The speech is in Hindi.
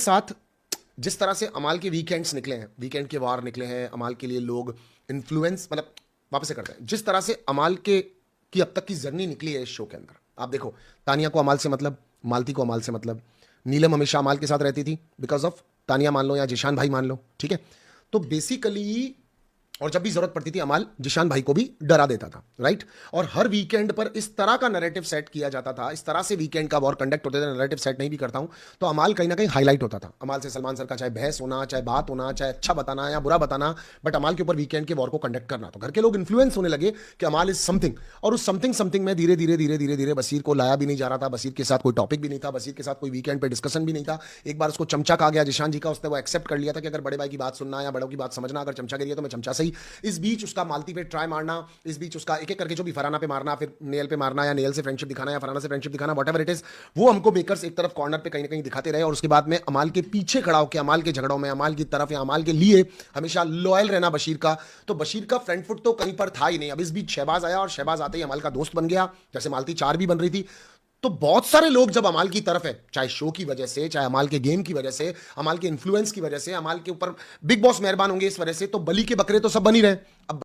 साथ जिस तरह से अमाल के वीकेंड्स निकले हैं, वीकेंड के वार निकले हैं, अमाल के लिए लोग इन्फ्लुएंस, मतलब वापस से करते हैं, जिस तरह से अमाल के की अब तक की जर्नी निकली है इस शो के अंदर। आप देखो, तानिया को अमाल से मतलब, मालती को अमाल से मतलब, नीलम हमेशा अमाल के साथ रहती थी बिकॉज ऑफ तानिया मान लो या जिशान भाई मान लो, ठीक है। तो बेसिकली, और जब भी जरूरत पड़ती थी अमाल जिशान भाई को भी डरा देता था, राइट। और हर वीकेंड पर इस तरह का नैरेटिव सेट किया जाता था, इस तरह से वीकेंड का वॉर कंडक्ट होते थे। नैरेटिव सेट नहीं भी करता हूं तो अमाल कहीं ना कहीं हाईलाइट होता था। अमाल से सलमान सर का चाहे बहस होना, चाहे बात होना, चाहे अच्छा बताना या बुरा बताना, बट अमाल के ऊपर वीकेंड के वॉर को कंडक्ट करना। तो घर के लोग इन्फ्लुएंस होने लगे कि अमाल इज समथिंग, और उस समथिंग समथिंग में धीरे धीरे धीरे धीरे धीरे बशीर को लाया भी नहीं जा रहा था। बशीर के साथ कोई टॉपिक भी नहीं था, बशीर के साथ कोई वीकेंड पे डिस्कशन भी नहीं था। एक बार उसको चमचा कहा गया जिशान जी का, उसने वो एक्सेप्ट कर लिया था कि अगर बड़े भाई की बात सुनना या बड़ों की बात समझना, अगर चमचा गिरी है तो मैं चमचा सही। इस बीच उसका मालती पे ट्राई मारना, इस बीच उसका एक एक करके जो भी फराना पे मारना, फिर नेल पे मारना, या नेल से फ्रेंडशिप दिखाना, या फराना से फ्रेंडशिप दिखाना, व्हाटएवर इट इज, वो हमको मेकर्स एक तरफ कॉर्नर पे कहीं ना कहीं दिखाते रहे। और उसके बाद में अमाल के पीछे खड़ा होकर, अमाल के झगड़ों में, अमाल की तरफ या अमाल के लिए हमेशा लॉयल रहना बशीर का। तो बशीर का फ्रंट फुट तो कहीं पर था ही नहीं। अब इस बीच शहबाज आया और शहबाज आते ही अमाल का दोस्त बन गया, जैसे मालती 4 भी बन रही थी। तो बहुत सारे लोग जब अमाल की तरफ है, चाहे शो की वजह से, चाहे अमाल के गेम की वजह से, अमाल के इन्फ्लुएंस की वजह से, अमाल के ऊपर बिग बॉस मेहरबान होंगे इस वजह से, तो बली के बकरे तो सब बन ही रहे। अब